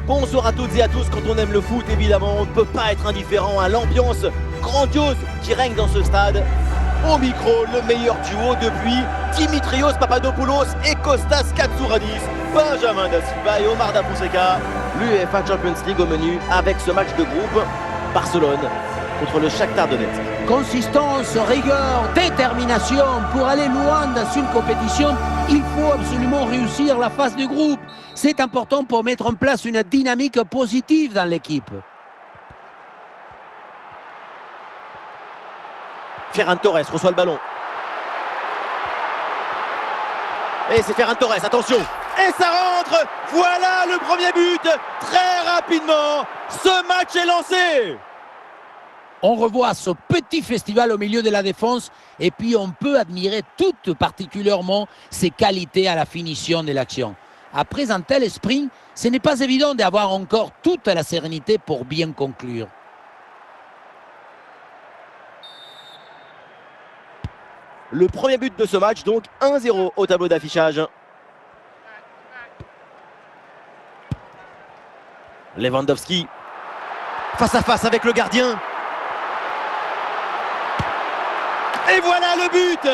Bonsoir à toutes et à tous, quand on aime le foot évidemment on ne peut pas être indifférent à l'ambiance grandiose qui règne dans ce stade. Au micro, le meilleur duo depuis Dimitrios Papadopoulos et Kostas Katsouradis, Benjamin Da Silva et Omar Da Fonseca. L'UEFA Champions League au menu avec ce match de groupe, Barcelone contre le Shakhtar Donetsk. Consistance, rigueur, détermination pour aller loin dans une compétition. Il faut absolument réussir la phase de groupe. C'est important pour mettre en place une dynamique positive dans l'équipe. Ferran Torres reçoit le ballon. Et c'est Ferran Torres, attention. Et ça rentre. Voilà le premier but. Très rapidement, ce match est lancé. On revoit ce petit festival au milieu de la défense et puis on peut admirer tout particulièrement ses qualités à la finition de l'action. Après un tel sprint, ce n'est pas évident d'avoir encore toute la sérénité pour bien conclure. Le premier but de ce match, donc 1-0 au tableau d'affichage. Lewandowski, face à face avec le gardien. Et voilà le but!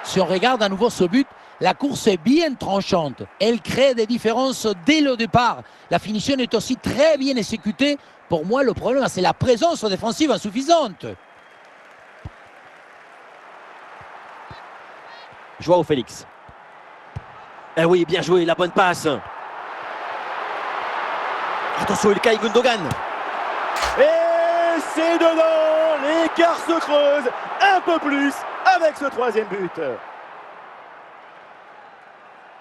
Si on regarde à nouveau ce but, la course est bien tranchante. Elle crée des différences dès le départ. La finition est aussi très bien exécutée. Pour moi, le problème, c'est la présence défensive insuffisante. Joao Félix. Eh oui, bien joué, la bonne passe. Attention, Ilkay Gundogan. Et c'est dedans. L'écart se creuse un peu plus avec ce troisième but.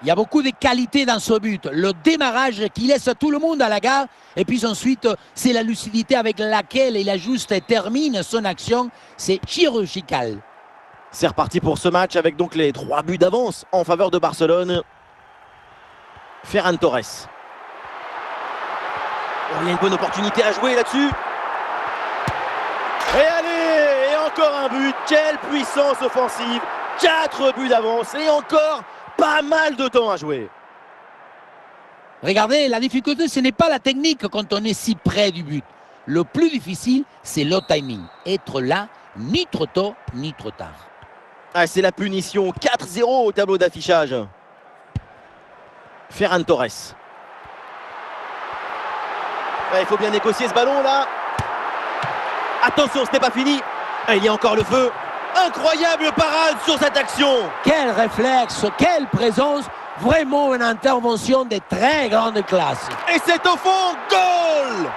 Il y a beaucoup de qualités dans ce but. Le démarrage qui laisse tout le monde à la gare. Et puis ensuite, c'est la lucidité avec laquelle il ajuste et termine son action. C'est chirurgical. C'est reparti pour ce match avec donc les 3 buts d'avance en faveur de Barcelone. Ferran Torres. Oh, il y a une bonne opportunité à jouer là-dessus. Et allez, et encore un but. Quelle puissance offensive. 4 buts d'avance et encore pas mal de temps à jouer. Regardez, la difficulté, ce n'est pas la technique quand on est si près du but. Le plus difficile, c'est le timing. Être là, ni trop tôt, ni trop tard. Ah, c'est la punition. 4-0 au tableau d'affichage. Ferran Torres. Il faut bien négocier ce ballon là. Attention, ce n'est pas fini. Il y a encore le feu. Incroyable parade sur cette action. Quel réflexe, quelle présence. Vraiment une intervention de très grande classe. Et c'est au fond, goal.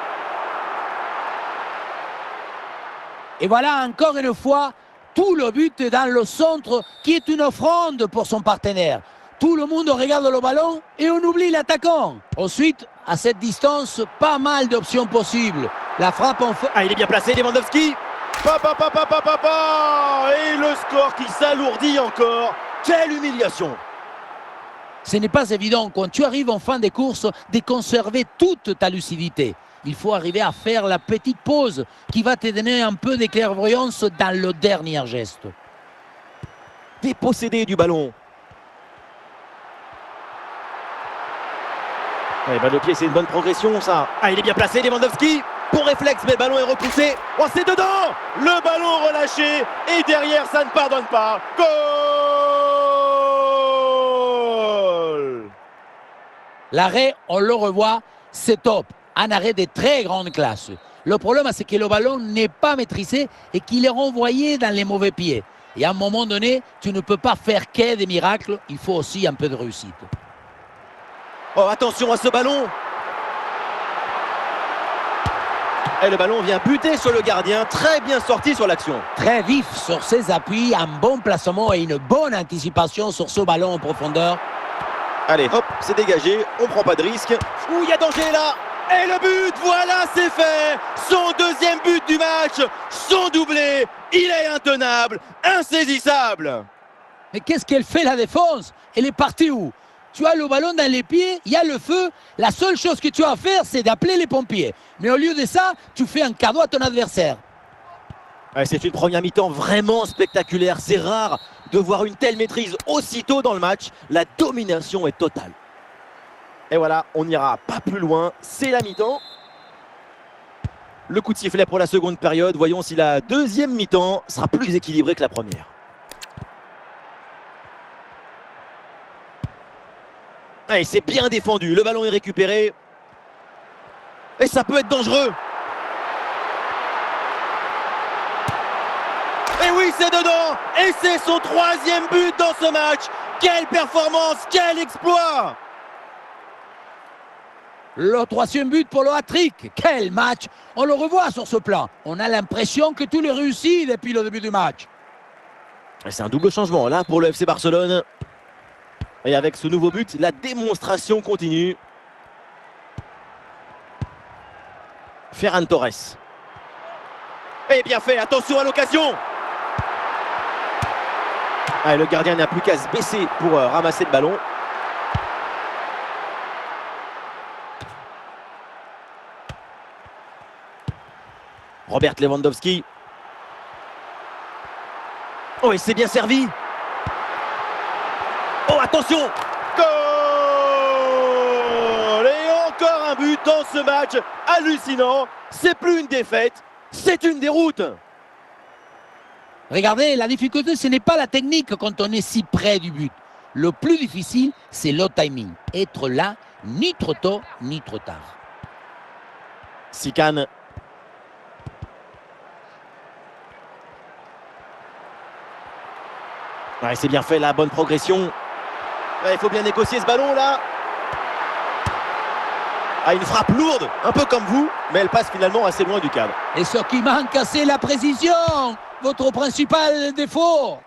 Et voilà encore une fois, tout le but dans le centre qui est une offrande pour son partenaire. Tout le monde regarde le ballon et on oublie l'attaquant. Ensuite, à cette distance, pas mal d'options possibles. La frappe en feu. Ah, il est bien placé, Lewandowski. Et le score qui s'alourdit encore. Quelle humiliation. Ce n'est pas évident quand tu arrives en fin de course de conserver toute ta lucidité. Il faut arriver à faire la petite pause qui va te donner un peu de clairvoyance dans le dernier geste. Dépossédé du ballon. Le pied, c'est une bonne progression ça. Ah, il est bien placé, Lewandowski. Bon réflexe, mais le ballon est repoussé. Oh, c'est dedans. Le ballon relâché. Et derrière, ça ne pardonne pas. Goal. L'arrêt, on le revoit, c'est top. Un arrêt de très grande classe. Le problème, c'est que le ballon n'est pas maîtrisé et qu'il est renvoyé dans les mauvais pieds. Et à un moment donné, tu ne peux pas faire que des miracles. Il faut aussi un peu de réussite. Oh, attention à ce ballon. Et le ballon vient buter sur le gardien, très bien sorti sur l'action. Très vif sur ses appuis, un bon placement et une bonne anticipation sur ce ballon en profondeur. Allez, hop, c'est dégagé, on prend pas de risque. Ouh, il y a danger là. Et le but, voilà, c'est fait. Son deuxième but du match, son doublé. Il est intenable, insaisissable. Mais qu'est-ce qu'elle fait la défense? Elle est partie où? Tu as le ballon dans les pieds, il y a le feu. La seule chose que tu as à faire, c'est d'appeler les pompiers. Mais au lieu de ça, tu fais un cadeau à ton adversaire. Ouais, c'est une première mi-temps vraiment spectaculaire. C'est rare de voir une telle maîtrise aussitôt dans le match. La domination est totale. Et voilà, on n'ira pas plus loin. C'est la mi-temps. Le coup de sifflet pour la seconde période. Voyons si la deuxième mi-temps sera plus équilibrée que la première. Et c'est bien défendu. Le ballon est récupéré. Et ça peut être dangereux. Et oui, c'est dedans. Et c'est son troisième but dans ce match. Quelle performance, quel exploit. Le troisième but pour le hat-trick. Quel match! On le revoit sur ce plan. On a l'impression que tout est réussi depuis le début du match. C'est un double changement là pour le FC Barcelone. Et avec ce nouveau but, la démonstration continue. Ferran Torres. Et bien fait, attention à l'occasion. Ah, le gardien n'a plus qu'à se baisser pour ramasser le ballon. Robert Lewandowski. Oh, et c'est bien servi. Oh, attention. Goal! Et encore un but dans ce match hallucinant. C'est plus une défaite, c'est une déroute. Regardez, la difficulté, ce n'est pas la technique quand on est si près du but. Le plus difficile, c'est le timing. Être là, ni trop tôt, ni trop tard. Sicane. Ouais, c'est bien fait, la bonne progression. Ouais, il faut bien négocier ce ballon là. Ah, une frappe lourde, un peu comme vous, mais elle passe finalement assez loin du cadre. Et ce qui manque, c'est la précision. Votre principal défaut.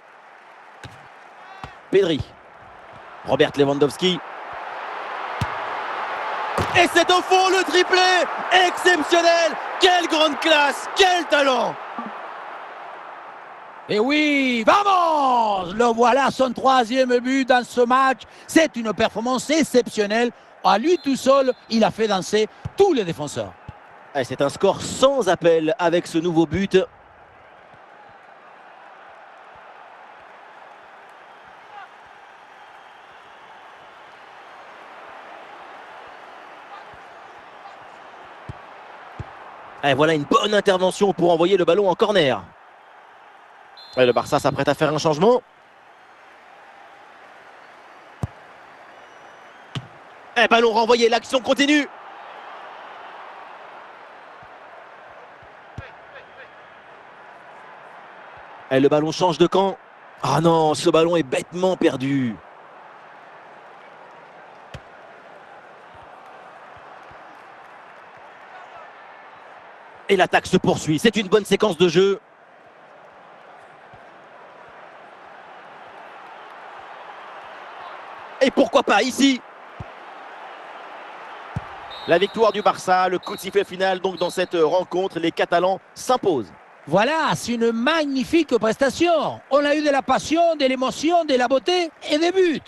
Pedri. Robert Lewandowski. Et c'est au fond le triplé. Exceptionnel. Quelle grande classe. Quel talent. Et oui, vamos! Le voilà, son troisième but dans ce match. C'est une performance exceptionnelle. À lui tout seul, il a fait danser tous les défenseurs. Et c'est un score sans appel avec ce nouveau but. Et voilà une bonne intervention pour envoyer le ballon en corner. Et le Barça s'apprête à faire un changement. Et ballon renvoyé, l'action continue. Et le ballon change de camp. Ah non, ce ballon est bêtement perdu. Et l'attaque se poursuit. C'est une bonne séquence de jeu. Et pourquoi pas ici? La victoire du Barça, le coup de sifflet final donc dans cette rencontre, les Catalans s'imposent. Voilà, c'est une magnifique prestation. On a eu de la passion, de l'émotion, de la beauté et des buts.